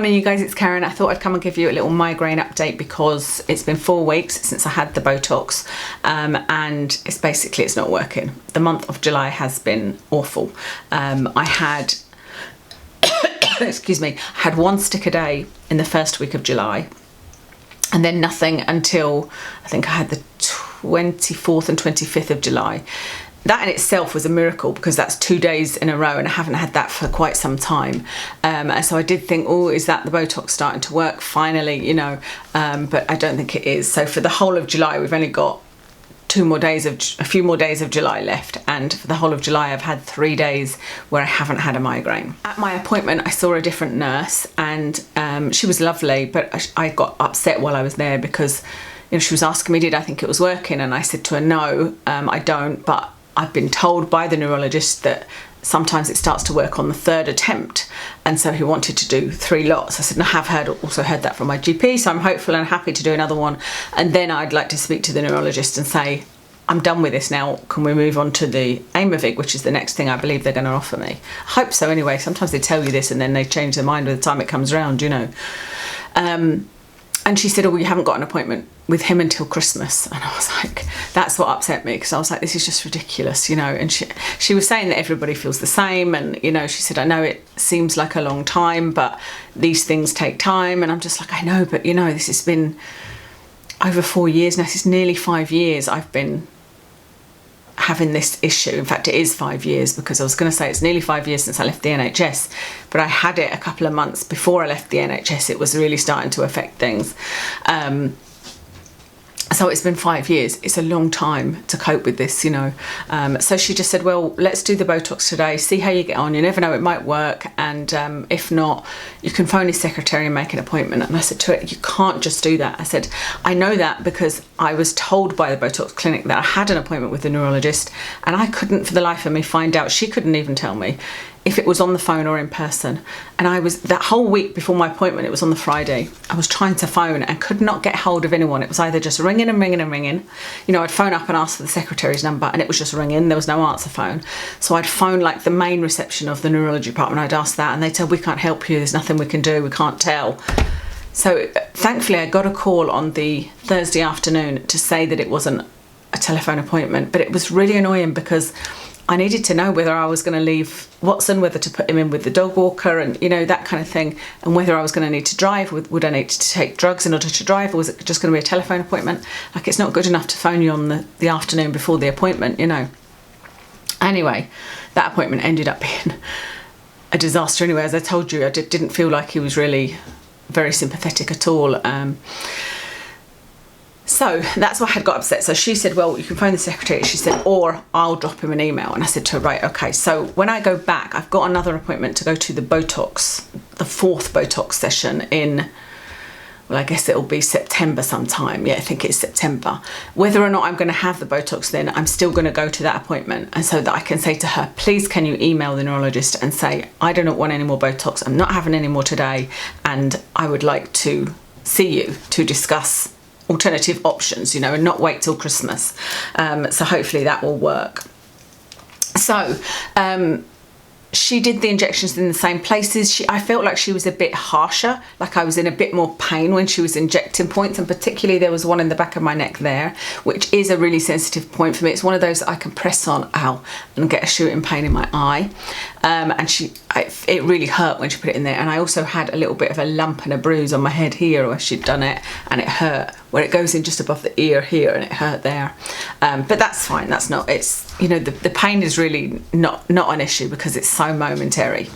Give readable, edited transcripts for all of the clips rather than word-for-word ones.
Morning you guys, it's Karen. I thought I'd come and give you a little migraine update because it's been 4 weeks since I had the Botox and it's not working. The month of July has been awful. I had excuse me, I had 1 stick a day in the first week of July and then nothing until I think I had the 24th and 25th of July. That in itself was a miracle because that's 2 days in a row and I haven't had that for quite some time. And so I did think, oh, is that the Botox starting to work finally, you know, but I don't think it is. So for the whole of July, we've only got a few more days of July left, and for the whole of July I've had 3 days where I haven't had a migraine. At my appointment I saw a different nurse and she was lovely, but I got upset while I was there because, you know, she was asking me did I think it was working, and I said to her no, I don't, but I've been told by the neurologist that sometimes it starts to work on the 3rd attempt, and so he wanted to do 3 lots. I said, and I have also heard that from my GP, so I'm hopeful and happy to do another one, and then I'd like to speak to the neurologist and say, I'm done with this now, can we move on to the Aimovig, which is the next thing I believe they're going to offer me. I hope so anyway. Sometimes they tell you this and then they change their mind by the time it comes around, you know. And she said, oh, well, you haven't got an appointment with him until Christmas. And I was like, that's what upset me, because I was like, this is just ridiculous, you know. And she was saying that everybody feels the same. And, you know, she said, I know it seems like a long time, but these things take time. And I'm just like, I know, but, you know, this has been over 4 years now. This is nearly 5 years I've been having this issue. In fact, it is 5 years, because I was going to say it's nearly 5 years since I left the NHS, but I had it a couple of months before I left the NHS. It was really starting to affect things. So it's been 5 years. It's a long time to cope with this, you know. So she just said, well, let's do the Botox today, see how you get on. You never know, it might work. And if not, you can phone his secretary and make an appointment. And I said to her, you can't just do that. I said, I know that because I was told by the Botox clinic that I had an appointment with the neurologist, and I couldn't for the life of me find out. She couldn't even tell me if it was on the phone or in person. And I was, that whole week before my appointment, it was on the Friday, I was trying to phone and could not get hold of anyone. It was either just ringing and ringing and ringing. You know, I'd phone up and ask for the secretary's number and it was just ringing. There was no answer phone. So I'd phone like the main reception of the neurology department. I'd ask that and they'd say, we can't help you. There's nothing we can do. We can't tell. So thankfully I got a call on the Thursday afternoon to say that it wasn't a telephone appointment, but it was really annoying because I needed to know whether I was going to leave Watson, whether to put him in with the dog walker and, you know, that kind of thing, and whether I was going to need to drive. Would I need to take drugs in order to drive, or was it just going to be a telephone appointment? Like, it's not good enough to phone you on the afternoon before the appointment, you know. Anyway, that appointment ended up being a disaster anyway. As I told you, I didn't feel like he was really very sympathetic at all. So that's why I had got upset. So she said, well, you can phone the secretary. She said, or I'll drop him an email. And I said to her, right, okay. So when I go back, I've got another appointment to go to the Botox, the 4th Botox session in, well, I guess it'll be September sometime. Yeah, I think it's September. Whether or not I'm going to have the Botox then, I'm still going to go to that appointment. And so that I can say to her, please, can you email the neurologist and say, I do not want any more Botox. I'm not having any more today. And I would like to see you to discuss alternative options, you know, and not wait till Christmas. So hopefully that will work. So she did the injections in the same places. I felt like she was a bit harsher, like I was in a bit more pain when she was injecting points, and particularly there was one in the back of my neck there, which is a really sensitive point for me. It's one of those I can press on, ow, and get a shooting pain in my eye. And it really hurt when she put it in there. And I also had a little bit of a lump and a bruise on my head here where she'd done it, and it hurt where it goes in just above the ear here, and it hurt there. But that's fine. That's not, it's, you know, the pain is really not an issue because it's so momentary.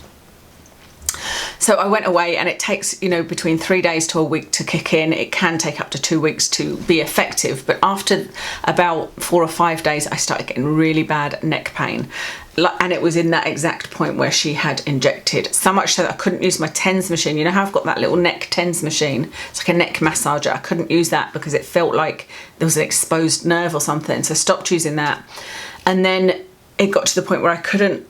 So I went away, and it takes, you know, between 3 days to a week to kick in. It can take up to 2 weeks to be effective. But after about 4 or 5 days, I started getting really bad neck pain. And it was in that exact point where she had injected, so much so that I couldn't use my TENS machine. You know how I've got that little neck TENS machine? It's like a neck massager. I couldn't use that because it felt like there was an exposed nerve or something. So I stopped using that. And then it got to the point where I couldn't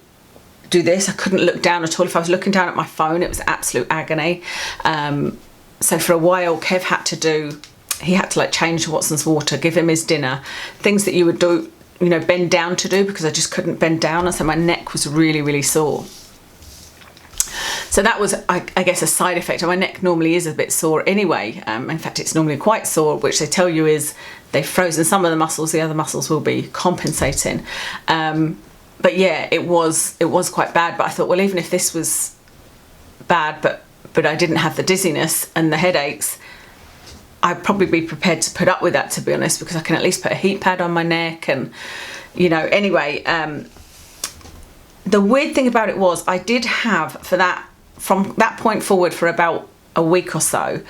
do this. I couldn't look down at all. If I was looking down at my phone, it was absolute agony. So for a while, Kev had to like change Watson's water, give him his dinner, things that you would do, you know, bend down to do, because I just couldn't bend down, and so my neck was really, really sore. So that was, I guess, a side effect. And my neck normally is a bit sore anyway. In fact, it's normally quite sore, which they tell you is they've frozen some of the muscles, the other muscles will be compensating. But yeah, it was quite bad. But I thought, well, even if this was bad, but I didn't have the dizziness and the headaches, I'd probably be prepared to put up with that, to be honest, because I can at least put a heat pad on my neck. And, you know, anyway, the weird thing about it was I did have, from that point forward for about a week or so,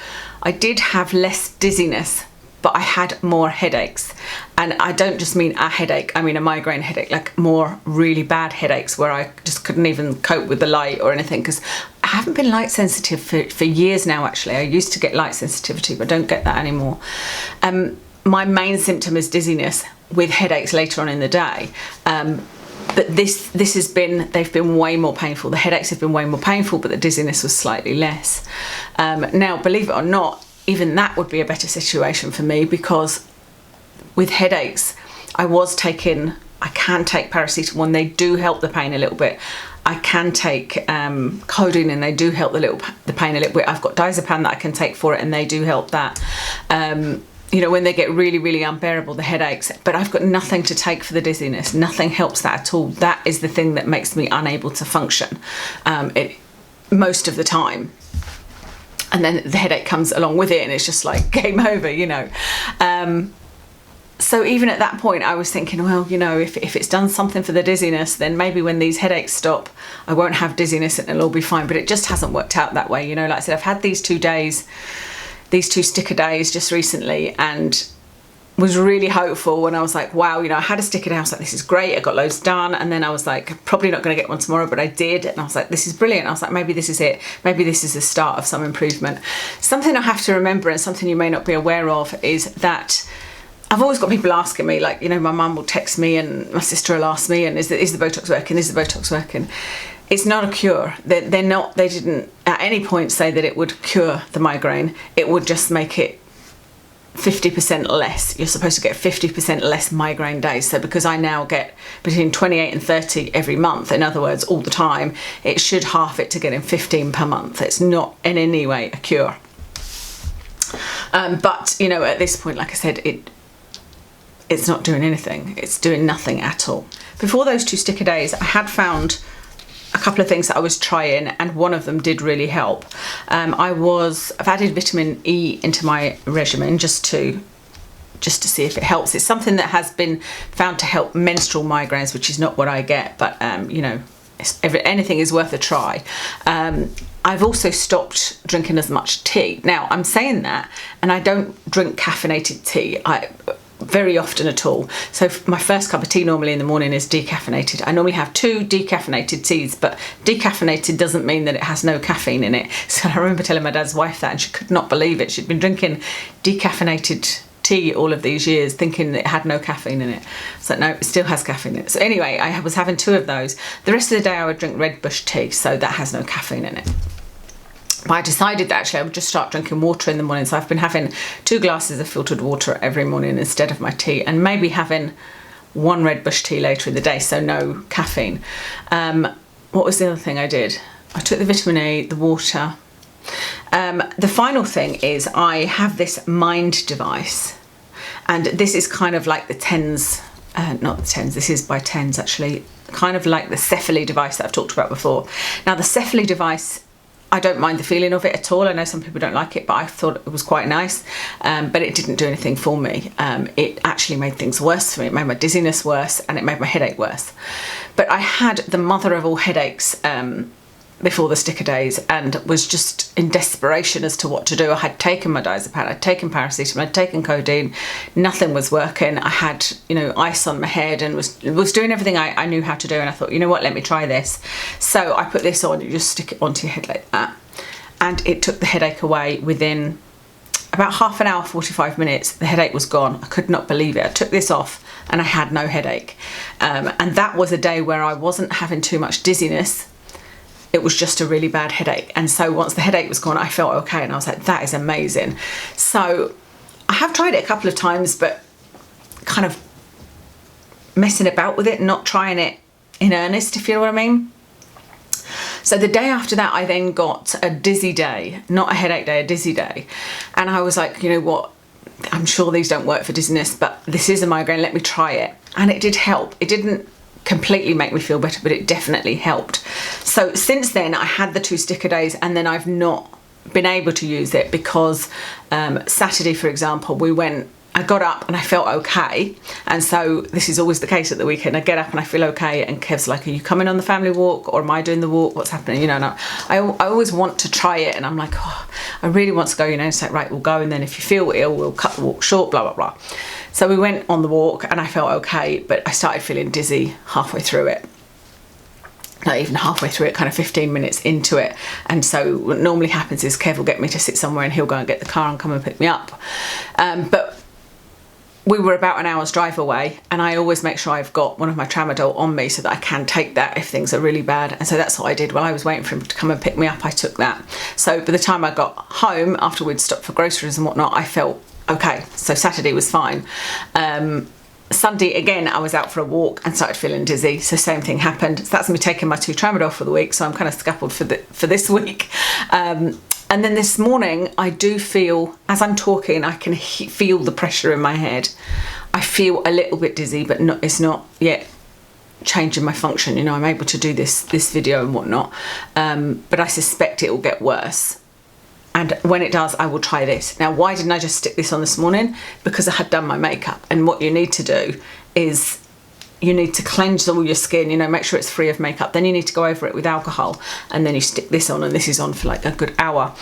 I did have less dizziness, but I had more headaches. And I don't just mean a headache, I mean a migraine headache, like more really bad headaches where I just couldn't even cope with the light or anything, because I haven't been light sensitive for years now, actually. I used to get light sensitivity, but don't get that anymore. My main symptom is dizziness with headaches later on in the day. But they've been way more painful. The headaches have been way more painful, but the dizziness was slightly less. Now, believe it or not, even that would be a better situation for me, because with headaches, I can take paracetamol and they do help the pain a little bit. I can take codeine and they do help the pain a little bit. I've got diazepam that I can take for it and they do help that. You know, when they get really, really unbearable, the headaches, but I've got nothing to take for the dizziness. Nothing helps that at all. That is the thing that makes me unable to function most of the time. And then the headache comes along with it and it's just like game over, you know. So even at that point, I was thinking, well, you know, if it's done something for the dizziness, then maybe when these headaches stop, I won't have dizziness and it'll all be fine. But it just hasn't worked out that way. You know, like I said, I've had these 2 sticker days just recently, and was really hopeful when I was like, wow, you know, I had a sticker day. I was like, this is great. I got loads done. And then I was like, probably not going to get one tomorrow, but I did. And I was like, this is brilliant. I was like, maybe this is it. Maybe this is the start of some improvement. Something I have to remember, and something you may not be aware of, is that I've always got people asking me, like, you know, my mum will text me and my sister will ask me, and is the Botox working? Is the Botox working? It's not a cure. They didn't at any point say that it would cure the migraine. It would just make it 50% less. You're supposed to get 50% less migraine days. So because I now get between 28 and 30 every month, in other words, all the time, it should half it to getting 15 per month. It's not in any way a cure. But, you know, at this point, like I said, it's not doing anything. It's doing nothing at all. Before those 2 sticker days, I had found a couple of things that I was trying, and one of them did really help. I've added vitamin E into my regimen just to see if it helps. It's something that has been found to help menstrual migraines, which is not what I get, but you know, anything is worth a try. I've also stopped drinking as much tea. Now, I'm saying that, and I don't drink caffeinated tea. Very often at all. So my first cup of tea normally in the morning is decaffeinated. I normally have 2 decaffeinated teas, but decaffeinated doesn't mean that it has no caffeine in it. So I remember telling my dad's wife that, and she could not believe it. She'd been drinking decaffeinated tea all of these years thinking that it had no caffeine in it. So no, it still has caffeine in it. So anyway, I was having 2 of those. The rest of the day I would drink red bush tea, so that has no caffeine in it. But I decided that actually I would just start drinking water in the morning. So I've been having 2 glasses of filtered water every morning instead of my tea, and maybe having 1 red bush tea later in the day, so no caffeine. What was the other thing I did? I took the vitamin E, the water. The final thing is I have this Mynd device, and this is kind of like the TENS, not the TENS, this is by TENS actually, kind of like the Cephally device that I've talked about before. Now the Cephally device, I don't mind the feeling of it at all. I know some people don't like it, but I thought it was quite nice, but it didn't do anything for me. It actually made things worse for me. It made my dizziness worse, and it made my headache worse. But I had the mother of all headaches before the sticker days, and was just in desperation as to what to do. I had taken my diazepam, I'd taken paracetamol, I'd taken codeine, nothing was working. I had, you know, ice on my head and was doing everything I knew how to do, and I thought, you know what, let me try this. So I put this on, you just stick it onto your head like that, and it took the headache away within about half an hour, 45 minutes. The headache was gone. I could not believe it. I took this off and I had no headache, and that was a day where I wasn't having too much dizziness. It was just a really bad headache. And so once the headache was gone, I felt okay. And I was like, that is amazing. So I have tried it a couple of times, but kind of messing about with it, not trying it in earnest, if you know what I mean. So the day after that, I then got a dizzy day, not a headache day, a dizzy day. And I was like, you know what, I'm sure these don't work for dizziness, but this is a migraine, let me try it. And it did help. It didn't completely make me feel better, but it definitely helped. So since then, I had the 2 sticker days, and then I've not been able to use it because Saturday, for example, I got up and I felt okay. And so this is always the case at the weekend. I get up and I feel okay, and Kev's like, are you coming on the family walk, or am I doing the walk? What's happening? You know, and I always want to try it, and I'm like, oh, I really want to go, you know. It's like, right, we'll go, and then if you feel ill, we'll cut the walk short, blah, blah, blah. So we went on the walk and I felt okay, but I started feeling dizzy halfway through it. Not even halfway through it, kind of 15 minutes into it. And so what normally happens is Kev will get me to sit somewhere and he'll go and get the car and come and pick me up. But we were about an hour's drive away, and I always make sure I've got one of my tramadol on me so that I can take that if things are really bad. And so that's what I did. While I was waiting for him to come and pick me up, I took that. So by the time I got home, after we'd stopped for groceries and whatnot, I felt okay. So Saturday was fine. Sunday, again, I was out for a walk and started feeling dizzy. So same thing happened. So that's me taking my 2 tramadol for the week. So I'm kind of scaffolded for this week. And then this morning, I do feel, as I'm talking, I can feel the pressure in my head. I feel a little bit dizzy, but it's not yet changing my function. You know, I'm able to do this video and whatnot. But I suspect it will get worse. And when it does, I will try this. Now, why didn't I just stick this on this morning? Because I had done my makeup. And what you need to do is you need to cleanse all your skin, you know, make sure it's free of makeup. Then you need to go over it with alcohol, and then you stick this on, and this is on for like a good hour.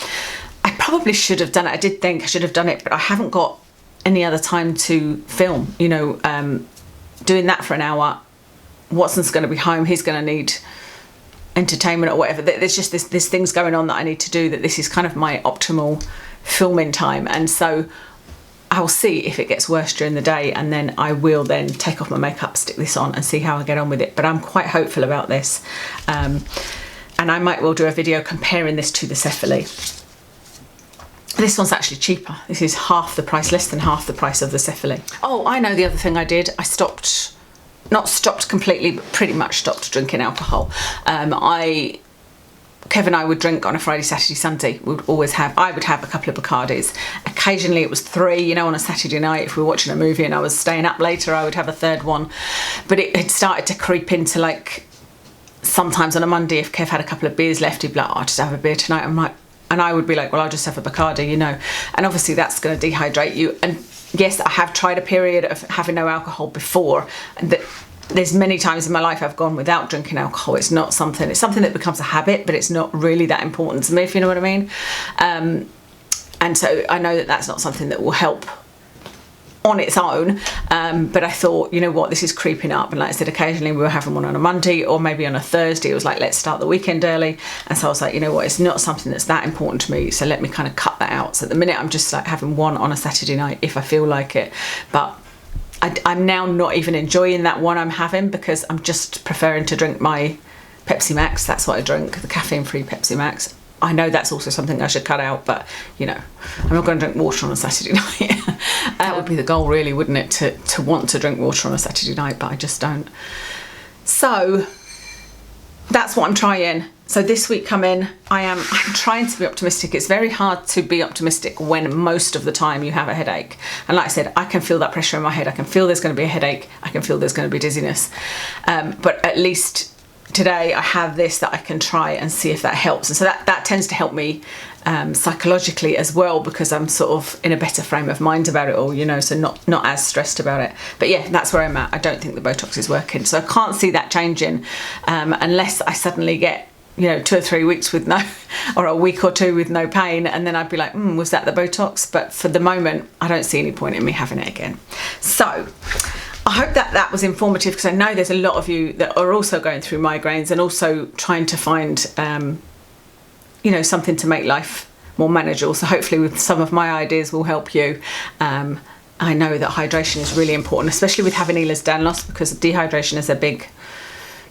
I probably should have done it. I did think I should have done it, but I haven't got any other time to film, you know, doing that for an hour. Watson's going to be home. He's going to need entertainment or whatever. There's just there's things going on that I need to do, that this is kind of my optimal filming time. And so I'll see if it gets worse during the day, and then I will then take off my makeup, stick this on, and see how I get on with it. But I'm quite hopeful about this. And I might well do a video comparing this to the Cephally. This one's actually cheaper. This is half the price, less than half the price of the Cephally. Oh, I know the other thing I did. I not stopped completely, but pretty much stopped drinking alcohol. Kev and I would drink on a Friday, Saturday, Sunday. I would have a couple of Bacardis. Occasionally it was 3, you know, on a Saturday night. If we were watching a movie and I was staying up later, I would have a 3rd one. But it had started to creep into, like, sometimes on a Monday, if Kev had a couple of beers left, he'd be like, oh, I'll just have a beer tonight. And I would be like, well, I'll just have a Bacardi, you know. And obviously that's going to dehydrate you. And yes, I have tried a period of having no alcohol before, and there's many times in my life I've gone without drinking alcohol. It's something that becomes a habit, but it's not really that important to me, if you know what I mean. And so I know that that's not something that will help on its own, but I thought, you know what, this is creeping up. And like I said, occasionally we were having one on a Monday or maybe on a Thursday. It was like, let's start the weekend early. And so I was like, you know what, it's not something that's that important to me, so let me kind of cut that out. So at the minute I'm just like having one on a Saturday night if I feel like it. But I'm now not even enjoying that one I'm having, because I'm just preferring to drink my Pepsi Max. That's what I drink, the caffeine-free Pepsi Max. I know that's also something I should cut out, but, you know, I'm not going to drink water on a Saturday night. That would be the goal, really, wouldn't it, to want to drink water on a Saturday night, but I just don't. So that's what I'm trying. So this week I'm trying to be optimistic. It's very hard to be optimistic when most of the time you have a headache. And like I said, I can feel that pressure in my head. I can feel there's going to be a headache. I can feel there's going to be dizziness. But at least today I have this that I can try and see if that helps. And so that tends to help me psychologically as well, because I'm sort of in a better frame of mind about it all, you know, so not as stressed about it. But yeah, that's where I'm at. I don't think the Botox is working. So I can't see that changing unless I suddenly get, you know, 2 or 3 weeks with no, or a week or 2 with no pain, and then I'd be like, was that the Botox? But for the moment, I don't see any point in me having it again. So I hope that was informative, because I know there's a lot of you that are also going through migraines and also trying to find, you know, something to make life more manageable. So hopefully with some of my ideas will help you. I know that hydration is really important, especially with having Ehlers-Danlos, because dehydration is a big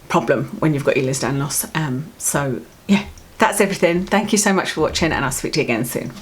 problem when you've got Ehlers-Danlos. So yeah, that's everything. Thank you so much for watching, and I'll speak to you again soon.